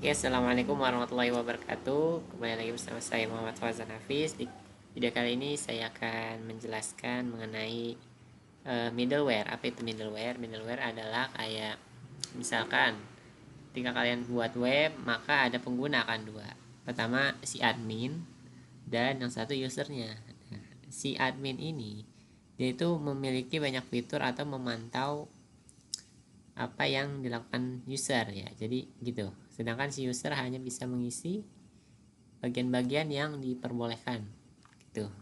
Ya, assalamualaikum warahmatullahi wabarakatuh. Kembali lagi bersama saya Muhammad Fauzan Hafiz. Di video kali ini saya akan menjelaskan mengenai middleware. Apa itu middleware? Middleware adalah kayak misalkan ketika kalian buat web, maka ada pengguna kan dua. Pertama si admin dan yang satu usernya. Nah, si admin ini dia itu memiliki banyak fitur atau memantau apa yang dilakukan user ya. Jadi gitu. Sedangkan si user hanya bisa mengisi bagian-bagian yang diperbolehkan gitu.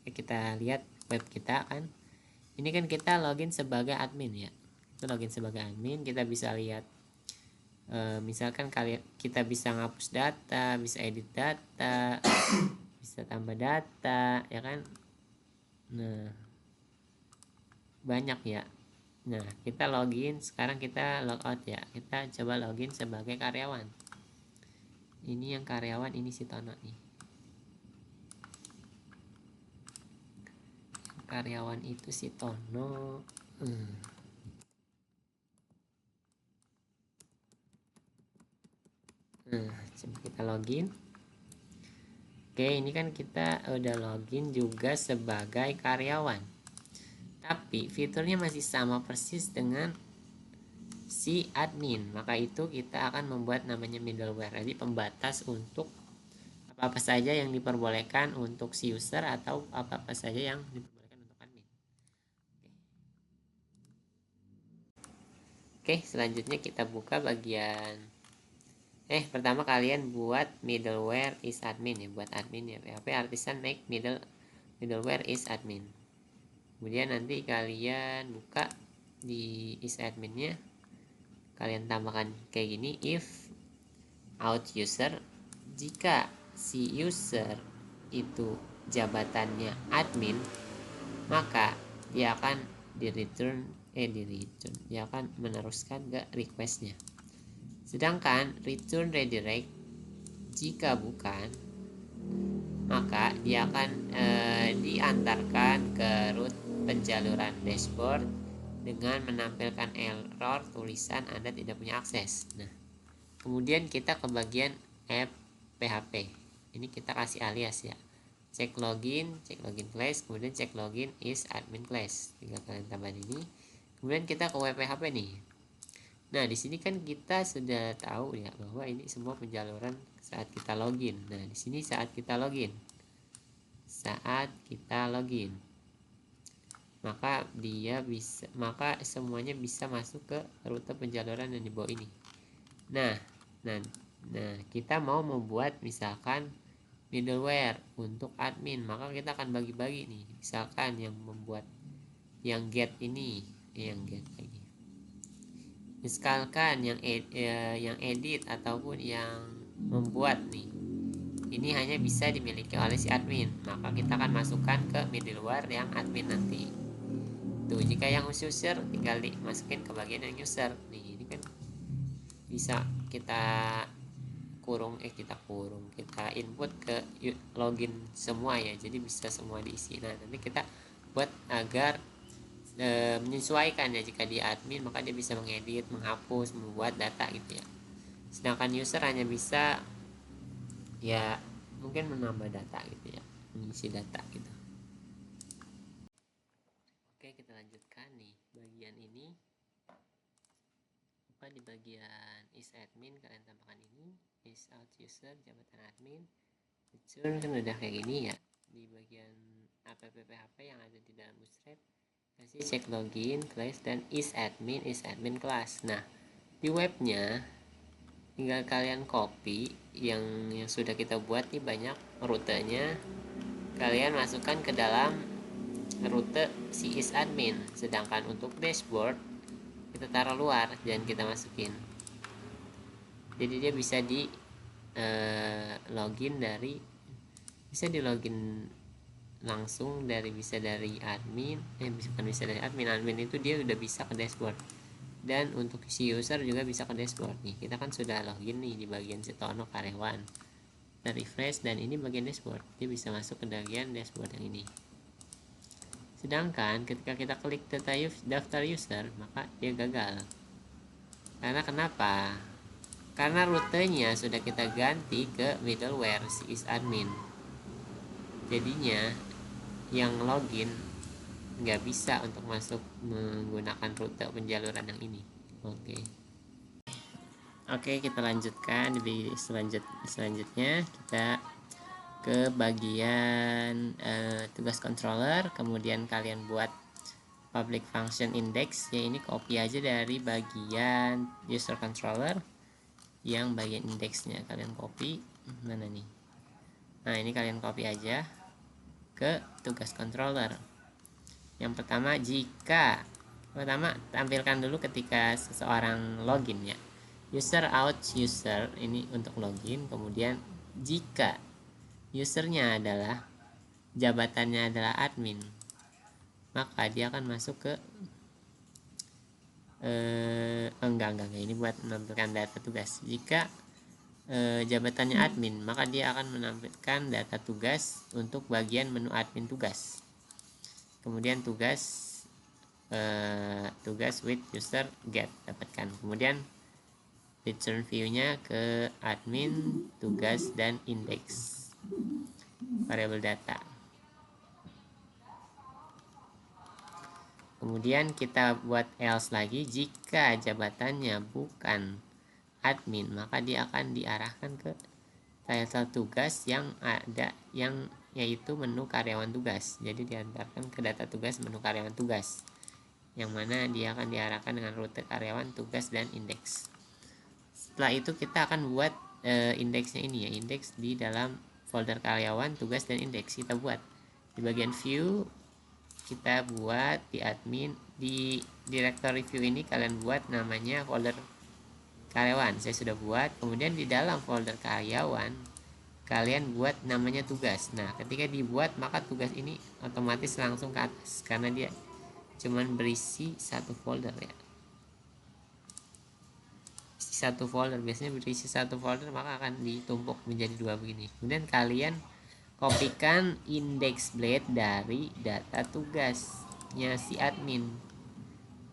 Kita lihat web kita kan. Ini kan kita login sebagai admin ya. Kita login sebagai admin, kita bisa lihat misalkan kalian kita bisa ngapus data, bisa edit data, bisa tambah data ya kan. Nah, banyak ya. Nah, kita login, sekarang kita logout ya. Kita coba login sebagai karyawan. Ini yang karyawan, ini si Tono nih. Karyawan itu si Tono. Coba kita login. Oke, ini kan kita udah login juga sebagai karyawan. Tapi fiturnya masih sama persis dengan si admin. Maka itu kita akan membuat namanya middleware. Jadi pembatas untuk apa-apa saja yang diperbolehkan untuk si user atau apa-apa saja yang diperbolehkan untuk admin. Oke, selanjutnya kita buka bagian pertama kalian buat middleware is admin ya, buat admin ya, PHP artisan make middleware is admin. Kemudian nanti kalian buka di is adminnya, kalian tambahkan kayak gini, if out user, jika si user itu jabatannya admin, maka dia akan di return dia akan meneruskan ke requestnya. Sedangkan return redirect jika bukan, maka dia akan diantarkan ke root penjaluran dashboard dengan menampilkan error tulisan Anda tidak punya akses. Nah, kemudian kita ke bagian app PHP. Ini kita kasih alias ya. Cek login class, kemudian cek login is admin class. Tinggal kalian tambah ini. Kemudian kita ke web PHP nih. Nah, di sini kan kita sudah tahu ya bahwa ini semua penjaluran saat kita login. Nah, di sini saat kita login. Maka semuanya bisa masuk ke rute penjaluran yang di bawah ini. Nah, kita mau membuat misalkan middleware untuk admin, maka kita akan bagi-bagi nih. Misalkan yang membuat yang get ini, yang get lagi. Misalkan yang edit ataupun yang membuat nih, ini hanya bisa dimiliki oleh si admin, maka kita akan masukkan ke middleware yang admin nanti. Tuh, jika yang user tinggal dimasukin ke bagian yang user. Nih, ini kan bisa kita kita input ke login semua ya, jadi bisa semua diisi. Nah, nanti kita buat agar menyesuaikan ya, jika dia admin maka dia bisa mengedit, menghapus, membuat data gitu ya. Sedangkan user hanya bisa ya mungkin menambah data gitu ya, mengisi data gitu. Oke, kita lanjutkan nih bagian ini. Di bagian is admin kalian tambahkan ini, is out user jabatan admin, return kan udah kayak gini ya. Di bagian app PHP yang ada di dalam Bootstrap kasih cek login class dan is admin class. Nah, di webnya tinggal kalian copy yang sudah kita buat nih, banyak rutenya, kalian masukkan ke dalam rute si is admin. Sedangkan untuk dashboard kita taruh luar, jangan kita masukin. Jadi dia bisa di login langsung bisa dari admin, bisa dari admin itu dia udah bisa ke dashboard. Dan untuk si user juga bisa ke dashboard nih. Kita kan sudah login nih di bagian Setono karyawan. Kita refresh dan ini bagian dashboard. Dia bisa masuk ke bagian dashboard yang ini. Sedangkan ketika kita klik daftar user, maka dia gagal. Karena kenapa? karena rutenya sudah kita ganti ke middleware sysadmin, jadinya yang login nggak bisa untuk masuk menggunakan rute penjaluran yang ini. Oke, kita lanjutkan di selanjutnya kita ke bagian tugas controller. Kemudian kalian buat public function index, ya ini copy aja dari bagian user controller yang bagian indeksnya kalian copy. Mana nih? Nah, ini kalian copy aja ke tugas controller. Yang pertama, tampilkan dulu ketika seseorang login ya. User out user ini untuk login. Kemudian jika usernya adalah jabatannya adalah admin, maka dia akan masuk ke enggak ini buat menampilkan data tugas. Jika jabatannya admin, maka dia akan menampilkan data tugas untuk bagian menu admin tugas. Kemudian tugas with user get dapatkan. Kemudian return view-nya ke admin, tugas, dan index variabel data. Kemudian kita buat else lagi. Jika jabatannya bukan admin, maka dia akan diarahkan ke title tugas yang ada, yang yaitu menu karyawan tugas. Jadi diantarkan ke data tugas menu karyawan tugas, yang mana dia akan diarahkan dengan rute karyawan, tugas, dan indeks. Setelah itu kita akan buat indeksnya ini ya, indeks di dalam folder karyawan, tugas, dan indeks. Kita buat di bagian view, kita buat di admin, di directory view ini kalian buat namanya folder karyawan. Saya sudah buat. Kemudian di dalam folder karyawan kalian buat namanya tugas. Nah, ketika dibuat maka tugas ini otomatis langsung ke atas karena dia cuman berisi satu folder ya. Satu folder biasanya berisi satu folder, maka akan ditumpuk menjadi dua begini. Kemudian kalian kopikan index blade dari data tugasnya si admin.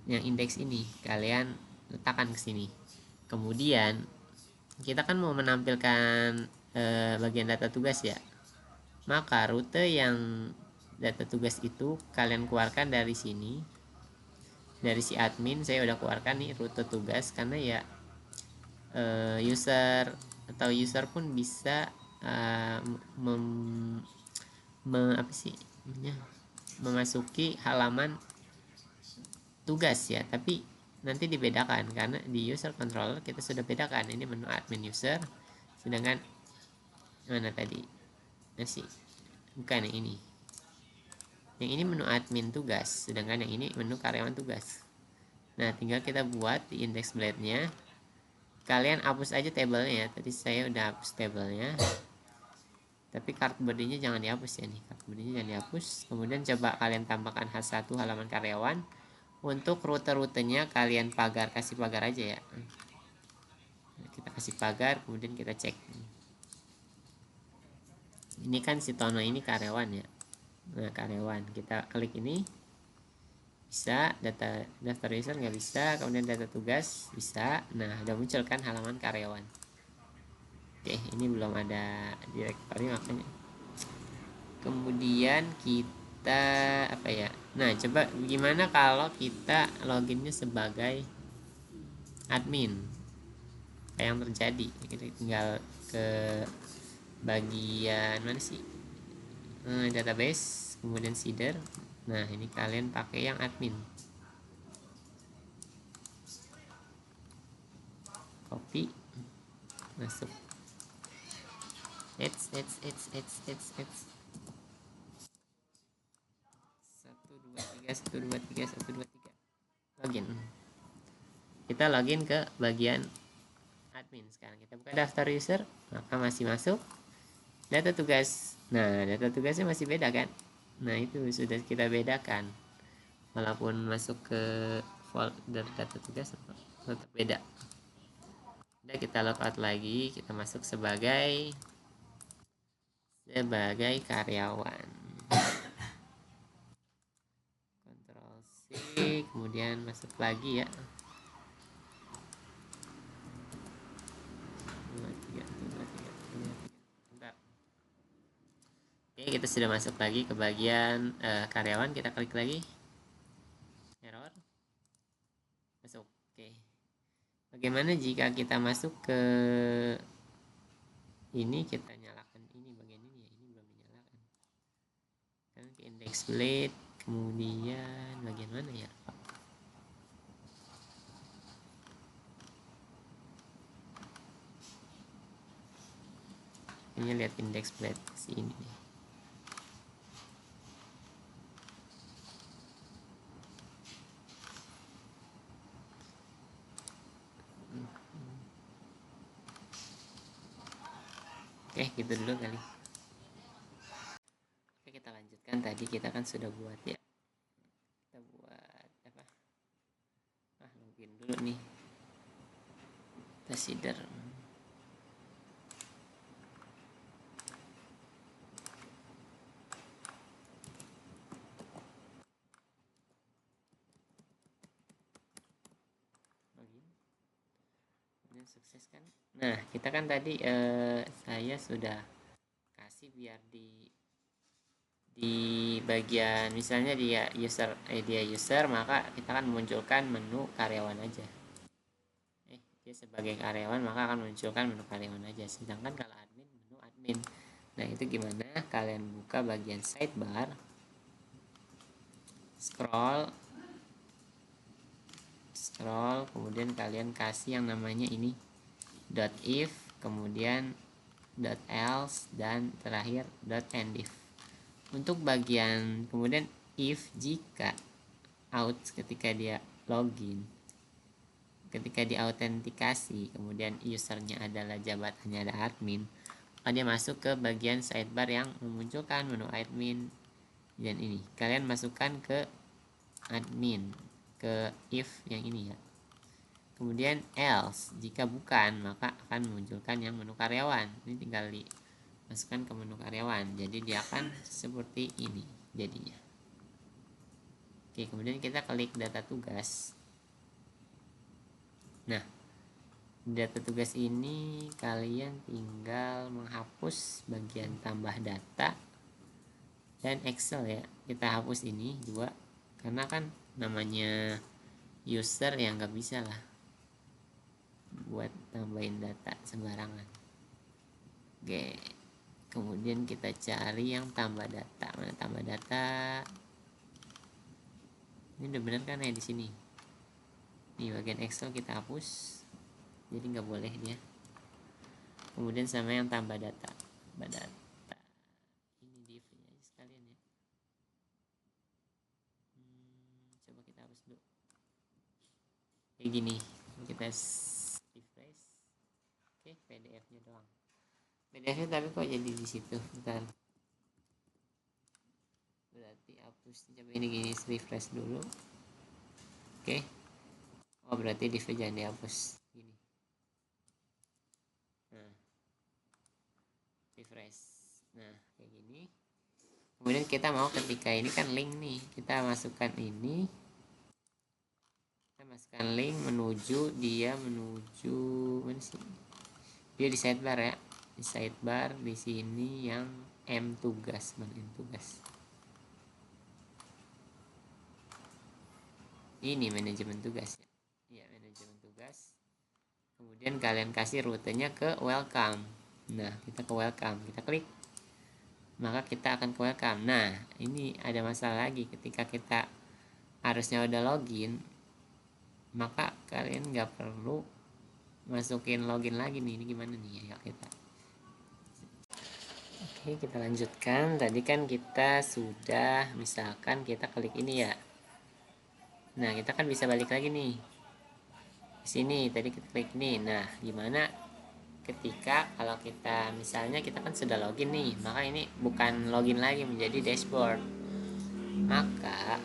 Yang indeks ini kalian letakkan ke sini. Kemudian kita kan mau menampilkan bagian data tugas ya. Maka rute yang data tugas itu kalian keluarkan dari sini, dari si admin. Saya udah keluarkan nih rute tugas karena ya user pun bisa memasuki halaman tugas ya, tapi nanti dibedakan karena di user controller kita sudah bedakan ini menu admin user, sedangkan mana tadi bukan yang ini menu admin tugas, sedangkan yang ini menu karyawan tugas. Nah, tinggal kita buat di index blade nya. Kalian hapus aja tabelnya ya, tadi saya udah hapus tabelnya, tapi cardboardnya jangan dihapus ya nih, cardboardnya jangan dihapus. Kemudian coba kalian tambahkan H1 halaman karyawan. Untuk rute-rutenya kalian kasih pagar aja ya. Kita kasih pagar, kemudian kita cek. Ini kan si Tono ini karyawan ya. Nah, karyawan, kita klik ini bisa, daftar user nggak bisa, kemudian data tugas bisa. Nah, udah muncul kan halaman karyawan. Oke, ini belum ada directory makanya. Kemudian kita apa ya? Nah, coba gimana kalau kita loginnya sebagai admin? Apa yang terjadi? Kita tinggal ke bagian mana sih? Database, kemudian seeder. Nah, ini kalian pakai yang admin. Copy, masuk. It's 1 2 3 1 2 3 login. Kita login ke bagian admin. Sekarang kita buka daftar user, maka masih masuk data tugas. Nah, data tugasnya masih beda kan? Nah, itu sudah kita bedakan. Walaupun masuk ke folder data tugas tetap beda. Udah, kita logout lagi, kita masuk sebagai karyawan. Ctrl C, kemudian masuk lagi ya. kita sudah masuk lagi ke bagian karyawan. Kita klik lagi, error, masuk. Oke, bagaimana jika kita masuk ke ini, kita nyalakan ini, bagian ini ya, ini belum dinyalakan kan, ke index blade, kemudian bagian mana ya, ini lihat index blade sini. Oke, gitu dulu kali. Oke, kita lanjutkan. Tadi kita kan sudah buat ya, kita buat apa, login dulu nih, kita seeder. Sukses kan. Nah, kita kan tadi saya sudah kasih biar di bagian misalnya dia user, maka kita akan memunculkan menu karyawan aja. Dia sebagai karyawan maka akan munculkan menu karyawan aja. Sedangkan kalau admin, menu admin. Nah, itu gimana? Kalian buka bagian sidebar, scroll, kemudian kalian kasih yang namanya ini .if, kemudian .else, dan terakhir .endif. Untuk bagian kemudian if, jika out ketika dia login, ketika diautentikasi, kemudian usernya adalah jabatannya ada admin, maka dia masuk ke bagian sidebar yang memunculkan menu admin. Dan ini kalian masukkan ke admin, ke if yang ini ya. Kemudian else, jika bukan maka akan memunculkan yang menu karyawan. Ini tinggal dimasukkan ke menu karyawan, jadi dia akan seperti ini jadinya. Oke, kemudian kita klik data tugas. Nah, data tugas ini kalian tinggal menghapus bagian tambah data dan Excel ya. Kita hapus ini 2 karena kan namanya user yang nggak bisa lah buat tambahin data sembarangan. Oke, kemudian kita cari yang tambah data. Mana tambah data? Ini udah bener kan ya di sini. Di bagian Excel kita hapus, jadi nggak boleh dia. Kemudian sama yang tambah data, ini div-nya aja sekalian ya. Coba kita hapus dulu. Kayak gini, kita refresh. Oke, PDF-nya doang. PDF-nya tapi kok jadi di situ? Bentar. Berarti hapus. Coba ini gini, refresh dulu. Oke. Oh, berarti div-nya jangan dihapus. Gini. Nah, refresh. Nah, kayak gini. Kemudian kita mau ketika ini kan link nih, kita masukkan ini. Kita masukkan link menuju mana sih? Dia di sidebar ya. Di sidebar di sini yang M tugas, tugas. Ini manajemen tugas ya. Iya, manajemen tugas. Kemudian kalian kasih rutenya ke welcome. Nah, kita ke welcome, kita klik. Maka kita akan ke welcome. Nah, ini ada masalah lagi ketika kita harusnya udah login, maka kalian nggak perlu masukin login lagi nih. Ini gimana nih ya kita? Oke, kita lanjutkan. Tadi kan kita sudah misalkan kita klik ini ya. Nah, kita kan bisa balik lagi nih. Di sini tadi kita klik nih. Nah, gimana ketika kalau kita misalnya kita kan sudah login nih, maka ini bukan login lagi menjadi dashboard. Maka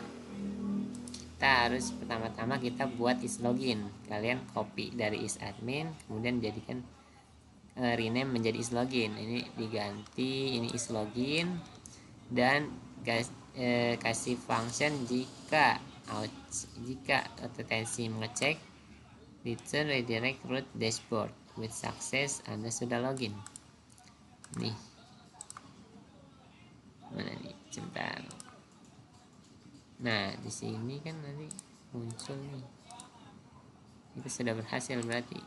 kita harus pertama-tama kita buat is login. Kalian copy dari is admin, kemudian jadikan rename menjadi is login. Ini diganti, ini is login, dan kasih function jika authenticity mengecek, return redirect root dashboard with success. Anda sudah login nih. Mana nih, sebentar. Nah, di sini kan nanti muncul nih. Itu sudah berhasil berarti.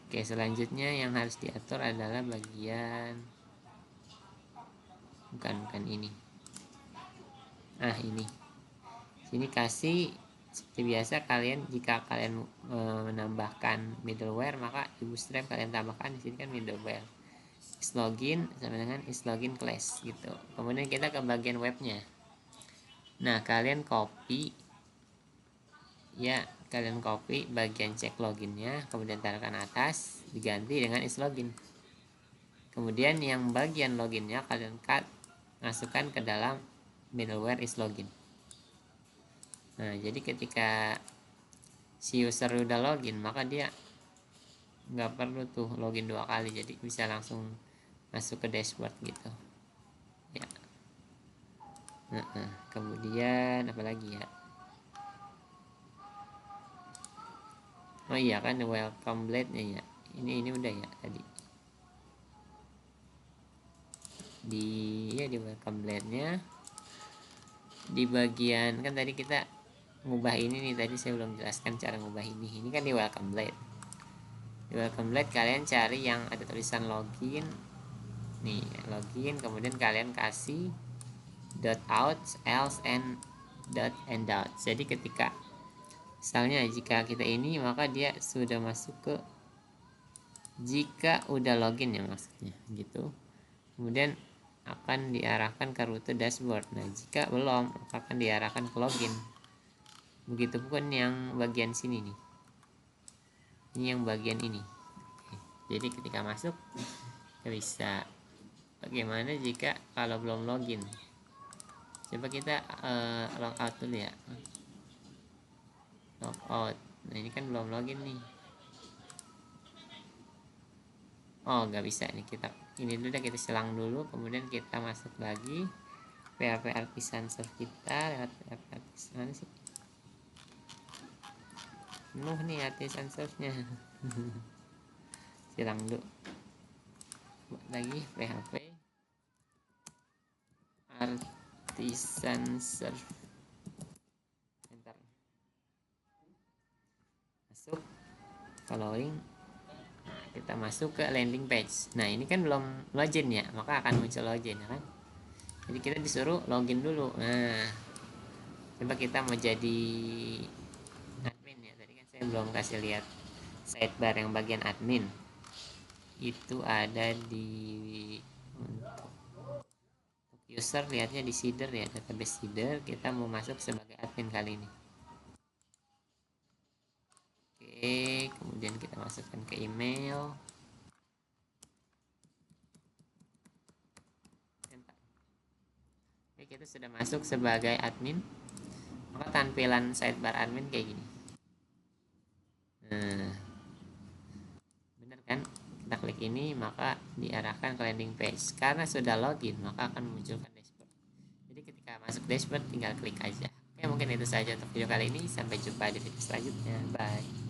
Oke, selanjutnya yang harus diatur adalah bagian bukan ini. Ini. Sini kasih seperti biasa, kalian jika kalian menambahkan middleware, maka di Bootstrap kalian tambahkan di sini kan middleware islogin sama dengan islogin class gitu. Kemudian kita ke bagian webnya. Nah, kalian copy bagian cek loginnya, kemudian taruhkan atas, diganti dengan islogin. Kemudian yang bagian loginnya kalian cut, masukkan ke dalam middleware islogin. Nah, jadi ketika si user udah login, maka dia nggak perlu tuh login 2 kali, jadi bisa langsung masuk ke dashboard gitu ya. Kemudian apa lagi ya? Oh iya kan, welcome blade-nya ya. Ini udah ya tadi. Di welcome blade-nya di bagian kan tadi kita ngubah ini nih, tadi saya belum jelaskan cara ngubah ini. Ini kan di welcome blade. Di welcome blade kalian cari yang ada tulisan login. Nih, login, kemudian kalian kasih .out, else, and .end out. Jadi ketika misalnya jika kita ini, maka dia sudah masuk ke, jika udah login ya maksudnya gitu. Kemudian akan diarahkan ke rute dashboard. Nah, jika belum, maka akan diarahkan ke login. Begitupun yang bagian sini nih. Ini yang bagian ini. Jadi ketika masuk kita bisa, bagaimana jika kalau belum login? Coba kita log out dulu ya. Log out. Nah, ini kan belum login nih. Oh, nggak bisa nih, kita ini dulu, kita silang dulu, kemudian kita masuk lagi PHP Artisan Serve kita lewat PHP Artisan sih. Penuh nih Artisan Serve-nya. Silang dulu. Buat lagi PHP Artisan Serve. Enter. Masuk. Following. Kita masuk ke landing page. Nah, ini kan belum login ya, maka akan muncul login ya kan. Jadi kita disuruh login dulu. Nah, coba kita mau jadi admin ya. Tadi kan saya belum kasih lihat sidebar yang bagian admin. Itu ada di untuk user, lihatnya di seeder ya, database seeder. Kita mau masuk sebagai admin kali ini. Oke, kemudian kita masukkan ke email. Oke, kita sudah masuk sebagai admin. Maka tampilan sidebar admin kayak gini. Nah, bener kan? Kita klik ini, maka diarahkan ke landing page. Karena sudah login, maka akan memunculkan dashboard. Jadi ketika masuk dashboard, tinggal klik aja. Oke, mungkin itu saja untuk video kali ini. Sampai jumpa di video selanjutnya. Bye.